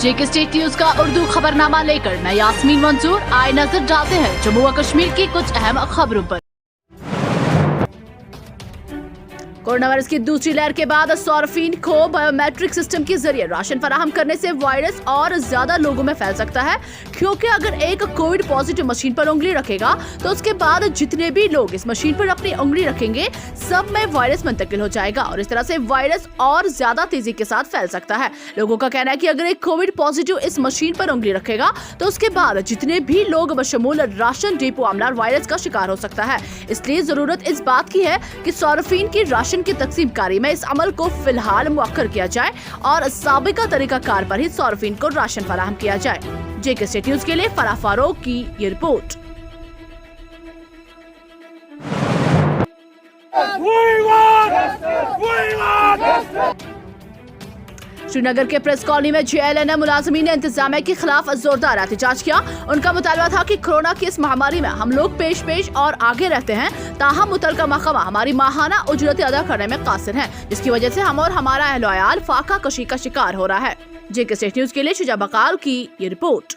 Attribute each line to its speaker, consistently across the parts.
Speaker 1: जेके state news का उर्दू खबरनामा लेकर मैं यास्मीन मंसूर आए नजर डालते हैं जम्मू व कश्मीर की कुछ अहम खबरों पर। कोरोना वायरस की दूसरी लहर के बाद सार्फिन को बायोमेट्रिक सिस्टम के जरिए राशन फराहम करने से वायरस और ज्यादा लोगों में फैल सकता है, क्योंकि अगर एक कोविड पॉजिटिव मशीन पर उंगली रखेगा तो उसके बाद जितने भी लोग इस मशीन पर अपनी उंगली रखेंगे सब में वायरस मुंतकिल हो जाएगा और इस तरह से वायरस और ज्यादा तेजी के साथ फैल सकता है। लोगों का कहना है कि अगर एक कोविड पॉजिटिव इस मशीन पर उंगली रखेगा तो उसके बाद जितने भी लोग बशमूल राशन डिपो अमलार वायरस का शिकार हो सकता है। इसलिए जरूरत इस बात की है कि सार्फिन की राशन की तकसीम कारी में इस अमल को फिलहाल मुअक्कर किया जाए और साबिका तरीकाकार पर ही सार्फिन को राशन फराहम किया जाए। जेके स्टेट न्यूज के लिए फराह फारूक की ये रिपोर्ट। श्रीनगर के प्रेस कॉलोनी में JLNM मुलाजमीन ने इंतजामिया के खिलाफ जोरदार एहतजाज किया। उनका मुतालबा था कि कोरोना की इस महामारी में हम लोग पेश और आगे रहते हैं, ताहम मुतलका महकमा हमारी माहाना उजरत अदा करने में कासिर है, जिसकी वजह से हम और हमारा अहल-ओ-अयाल फाका कशी का शिकार हो रहा है। जेके स्टेट न्यूज के लिए शुजा बकाल की ये रिपोर्ट।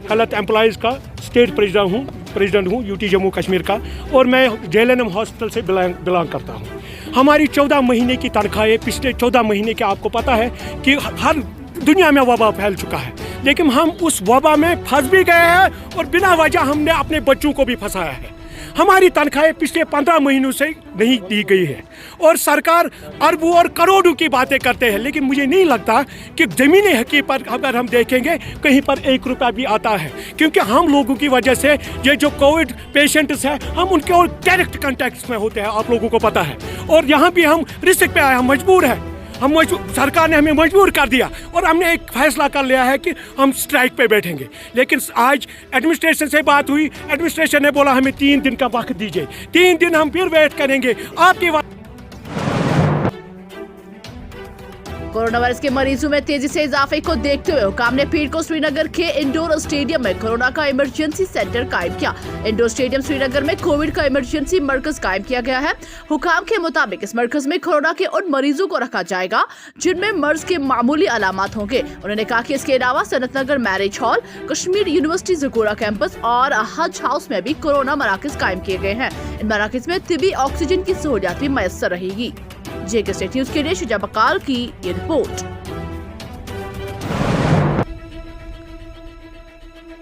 Speaker 2: हेल्थ एम्प्लॉइज का स्टेट प्रेसिडेंट हूँ यूटी जम्मू कश्मीर का, और मैं JLNM हॉस्पिटल से बिलोंग करता हूँ। हमारी 14 महीने की तनख्वाहें पिछले 14 महीने के आपको पता है कि हर दुनिया में वबा फैल चुका है, लेकिन हम उस वबा में फंस भी गए हैं और बिना वजह हमने अपने बच्चों को भी फंसाया है। हमारी तनख्वाहें पिछले 15 महीनों से नहीं दी गई है और सरकार अरबों और करोड़ों की बातें करते हैं, लेकिन मुझे नहीं लगता कि ज़मीनी हकीकत पर अगर हम देखेंगे कहीं पर 1 रुपया भी आता है, क्योंकि हम लोगों की वजह से ये जो कोविड पेशेंट्स हैं हम उनके और डायरेक्ट कॉन्टैक्ट में होते हैं, आप लोगों को पता है। और यहाँ भी हम रिस्क पे आए, हम मजबूर हैं, सरकार ने हमें मजबूर कर दिया और हमने एक फैसला कर लिया है कि हम स्ट्राइक पे बैठेंगे। लेकिन आज एडमिनिस्ट्रेशन से बात हुई, एडमिनिस्ट्रेशन ने बोला हमें 3 दिन का वक्त दीजिए, 3 दिन हम फिर वेट करेंगे आपकी
Speaker 1: कोरोना वायरस के मरीजों में तेजी से इजाफे को देखते हुए हुकाम ने पीर को श्रीनगर के इंडोर स्टेडियम में कोरोना का इमरजेंसी सेंटर कायम किया। इंडोर स्टेडियम श्रीनगर में कोविड का इमरजेंसी मरकज कायम किया गया है। हुकाम के मुताबिक इस मरकज में कोरोना के उन मरीजों को रखा जाएगा जिनमें मर्ज के मामूली अलामत होंगे। उन्होंने कहा कि इसके अलावा Sanat Nagar marriage hall, Kashmir university Zakura campus और हज हाउस में भी कोरोना मराकज कायम किए गए हैं। इन मराकज में तिबी ऑक्सीजन की सहूलियत भी मैसर रहेगी। जेके स्टेट न्यूज के लिए शुजा बकाल की ये रिपोर्ट।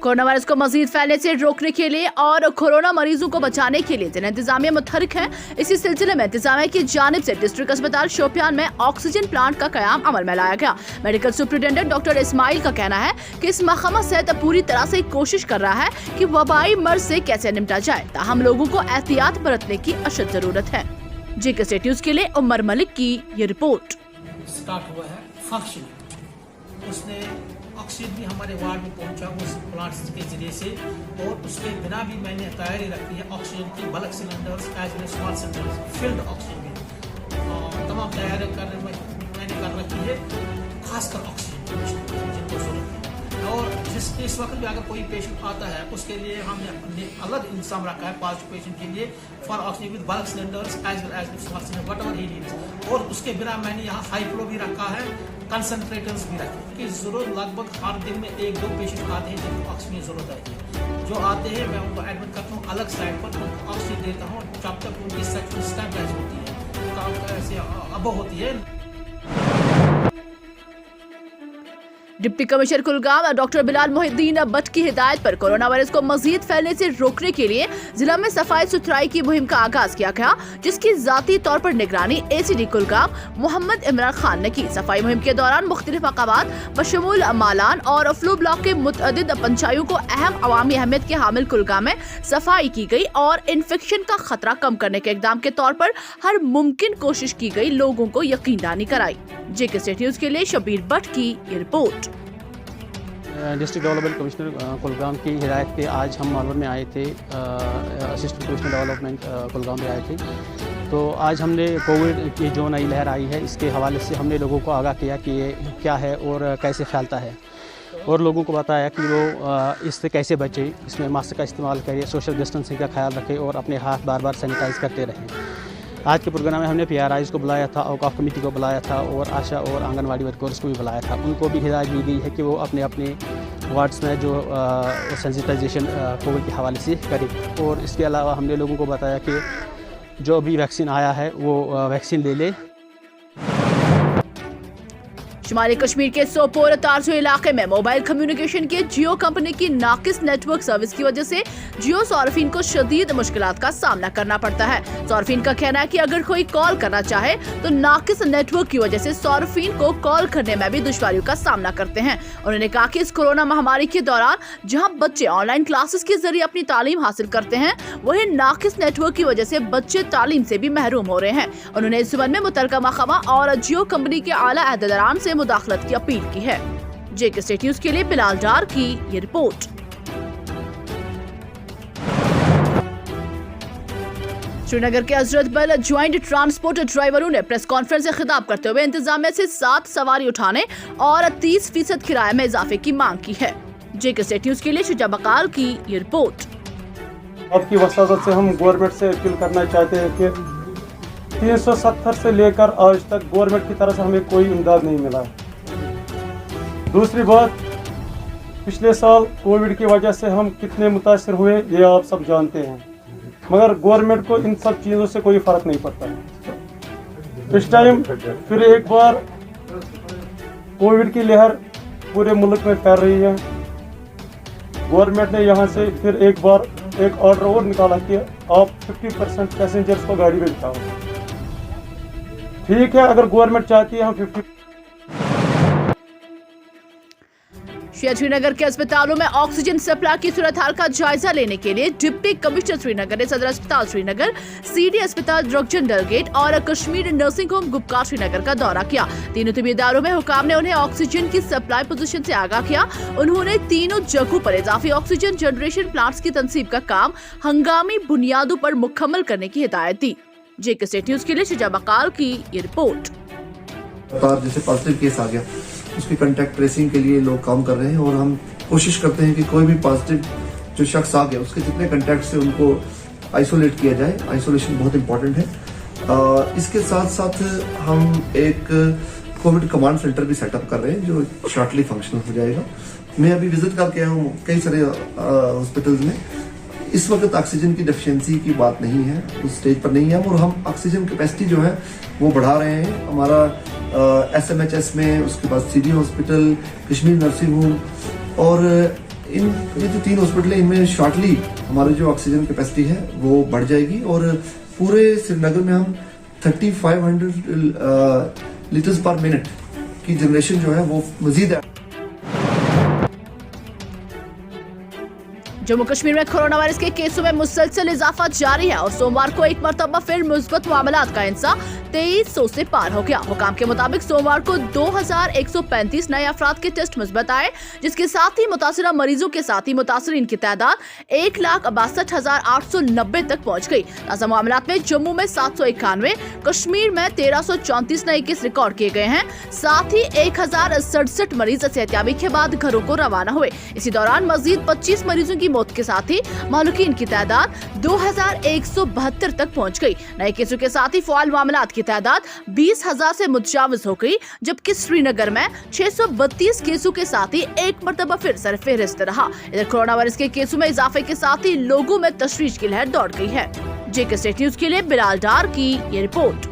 Speaker 1: कोरोना वायरस को मजीद फैलने से रोकने के लिए और कोरोना मरीजों को बचाने के लिए जिला इंतजामिया मुतहरिक है। इसी सिलसिले में इंतजामिया की जानिब से डिस्ट्रिक्ट अस्पताल शोपियान में ऑक्सीजन प्लांट का कयाम अमल में लाया गया। मेडिकल सुपरिटेंडेंट डॉक्टर इस्माइल का कहना है कि इस महकमा सेहत पूरी तरह से कोशिश कर रहा है कि वबाई मर्ज से कैसे निपटा जाए, ताहम लोगों को एहतियात बरतने की अशद जरूरत है। जेके स्टेट न्यूज के लिए उमर मलिक की ये रिपोर्ट।
Speaker 3: स्टार्ट हुआ है फंक्शन, उसने ऑक्सीजन भी हमारे वार्ड में पहुंचा उस प्लांट के जरिए से, और उसके बिना भी मैंने तैयारी रखी है ऑक्सीजन की, bulk cylinders as well small cylinders, field oxygen की तमाम तैयारी मैंने कर रखी है, खासकर ऑक्सीजन जिनको जरूरत है। और इस वक्त भी अगर कोई पेशेंट आता है उसके लिए हमने अलग इंतजाम रखा है पॉजिटिव पेशेंट के लिए for oxygen with bulk cylinders as well as small cylinder whatever he needs. और उसके बिना मैंने यहाँ हाई फ्लो भी रखा है, कंसंट्रेटर्स भी रखे कि जरूरत लगभग हर दिन में 1-2 पेशेंट आते हैं जिनको ऑक्सीजन की जरूरत है। जो आते हैं मैं उनको एडमिट करता हूँ अलग साइड पर, उनको ऑक्सीजन देता हूँ जब तक उनकी स्टेबलाइज होती है, ऐसे अब होती है।
Speaker 1: Deputy commissioner Kulgam doctor Bilal Mohiddin Bhatt की हिदायत पर कोरोना वायरस को मजीद फैलने से रोकने के लिए जिला में सफाई सुथराई की मुहिम का आगाज किया गया, जिसकी जाती तौर पर निगरानी ACD कुलगाम मोहम्मद इमरान खान ने की। सफाई मुहिम के दौरान मुख्तलिफ मकामात बशमूल मालान और फ्लू ब्लॉक के मुतअद्दिद पंचायतों को अहम अवामी अहमियत के हामिल कुलगाम में सफाई की गई और इन्फेक्शन का खतरा कम करने के इकदाम के तौर पर हर मुमकिन कोशिश की गई, लोगों को यकीनदानी कराई। जेके स्टेट न्यूज के लिए शबीर भट्ट की ये report.
Speaker 4: District development commissioner Kulgam की हिदायत पे आज हम मालूर में आए थे, असिस्टेंट कमिश्नर डेवलपमेंट कुलगाम में आए थे। तो आज हमने कोविड की जो नई लहर आई है इसके हवाले से हमने लोगों को आगाह किया कि ये क्या है और कैसे फैलता है, और लोगों को बताया कि वो इससे कैसे बचे, इसमें मास्क का इस्तेमाल करिए, सोशल डिस्टेंसिंग का ख्याल रखें और अपने हाथ बार बार सैनिटाइज करते रहें। आज के प्रोग्राम में हमने PRIs को बुलाया था, औकाफ कमेटी को बुलाया था और आशा और आंगनवाड़ी वर्कर्स को भी बुलाया था। उनको भी हिदायत दी गई है कि वो अपने अपने वार्ड्स में जो सेंसिटाइजेशन कोविड के हवाले से करें। और इसके अलावा हमने लोगों को बताया कि जो अभी वैक्सीन आया है वो वैक्सीन ले ले।
Speaker 1: शुमाली कश्मीर के सोपोर तारजो इलाके में मोबाइल कम्युनिकेशन के जियो कंपनी की नाकिस नेटवर्क सर्विस की वजह से जियो सॉरफिन को शदीद मुश्किलात का सामना करना पड़ता है। सॉरफिन का कहना है कि अगर कोई कॉल करना चाहे तो नाकिस नेटवर्क की वजह से सॉरफिन को कॉल करने में भी दुश्वारियों का सामना करते हैं। उन्होंने कहा कि इस कोरोना महामारी के दौरान जहाँ बच्चे ऑनलाइन क्लासेस के जरिए अपनी तालीम हासिल करते हैं, वहीं नाकिस नेटवर्क की वजह से बच्चे तालीम से भी महरूम हो रहे हैं। उन्होंने इस संबंध में मुतलका महकमा और जियो कंपनी के आला अहदेदारान से मुदाखलत की अपील की है। जेके स्टेट न्यूज के लिए बिलाल डार की ये रिपोर्ट। श्रीनगर के हजरत बल ज्वाइंट ट्रांसपोर्ट ड्राइवरों ने प्रेस कॉन्फ्रेंस से खिताब करते हुए इंतजामिया से 7 सवारी उठाने और 30% किराए में इजाफे की मांग की है। जेके स्टेट न्यूज के लिए शुजा बकाल की ये रिपोर्ट।
Speaker 5: आपकी वसादत से हम गवर्नमेंट से अपील करना चाहते हैं कि 370 से लेकर आज तक गवर्नमेंट की तरफ से हमें कोई इमदाद नहीं मिला। दूसरी बात, पिछले साल कोविड की वजह से हम कितने मुतासर हुए ये आप सब जानते हैं, मगर गवर्नमेंट को इन सब चीज़ों से कोई फ़र्क नहीं पड़ता। इस टाइम फिर एक बार कोविड की लहर पूरे मुल्क में फैल रही है। गवर्नमेंट ने यहाँ से फिर एक बार एक ऑर्डर और निकाला कि आप 50% पैसेंजर्स को गाड़ी में बिठाओ। ठीक है, अगर गवर्नमेंट चाहती है हम 50।
Speaker 1: श्रीनगर के अस्पतालों में ऑक्सीजन सप्लाई की सूरत हाल का जायजा लेने के लिए डिप्टी कमिश्नर श्रीनगर ने सदर अस्पताल श्रीनगर, CD अस्पताल ड्रगजन डलगेट और कश्मीर नर्सिंग होम गुपकार श्रीनगर का दौरा किया। तीनों तिबी इदारों में हुकाम ने उन्हें ऑक्सीजन की सप्लाई पोजीशन से आगाह किया। उन्होंने तीनों जगहों पर इजाफी ऑक्सीजन जनरेशन प्लांट्स की तंसीब का काम हंगामी बुनियादों पर मुकम्मल करने की हिदायत दी। जेके स्टेट न्यूज के लिए शुजा बकाल की ये रिपोर्ट।
Speaker 6: जैसे पॉजिटिव केस आ गया, उसकी कंटैक्ट ट्रेसिंग के लिए लोग काम कर रहे हैं और हम कोशिश करते हैं कि कोई भी पॉजिटिव जो शख्स आ गया उसके जितने कंटैक्ट से उनको आइसोलेट किया जाए। आइसोलेशन बहुत इंपॉर्टेंट है। इसके साथ साथ हम एक कोविड कमांड सेंटर भी सेटअप कर रहे हैं जो शॉर्टली फंक्शनल हो जाएगा। मैं अभी विजिट करके आया हूँ कई सारे हॉस्पिटल्स में। इस वक्त ऑक्सीजन की डेफिशिएंसी की बात नहीं है, उस स्टेज पर नहीं है और हम ऑक्सीजन कैपेसिटी जो है वो बढ़ा रहे हैं। हमारा SMHS में, उसके बाद CD hospital, Kashmir nursing home और ये जो 3 हॉस्पिटल हैं इनमें शॉर्टली हमारी जो ऑक्सीजन कैपेसिटी है वो बढ़ जाएगी और पूरे श्रीनगर में हम 3500 लीटर्स पर मिनट की जनरेशन जो है वो मजीद है।
Speaker 1: जम्मू कश्मीर में कोरोना वायरस के केसों में मुसलसल इजाफा जारी है और सोमवार को एक मरतबा फिर मुस्बत मामलात का इंसा 2300 से पार हो गया। हुकाम के मुताबिक सोमवार को 2135 नए अफराद के टेस्ट मुस्बत आए, जिसके साथ ही मुतासरा मरीजों के साथ ही मुतासरीन की तादाद 1,62,890 तक पहुँच गई। ताज़ा मामलात में जम्मू में 791, कश्मीर में 1334 नए केस रिकॉर्ड किए गए हैं। साथ ही 1067 मरीज सेहतियाबी के बाद घरों को रवाना हुए। इसी दौरान मजीद 25 मरीजों की मौत के साथ ही मालूकीन की तादाद 2172 तक पहुंच गई। नए केसों के साथ ही फौल मामलात की तादाद 20,000 से मुतजाविज हो गई, जबकि श्रीनगर में 632 केसों के साथ ही एक मरतबा फिर सरफहरिस्त रहा। इधर कोरोना वायरस के केसों में इजाफे के साथ ही लोगों में तशवीश की लहर दौड़ गई है। जेके स्टेट न्यूज के लिए बिलाल डार की ये रिपोर्ट।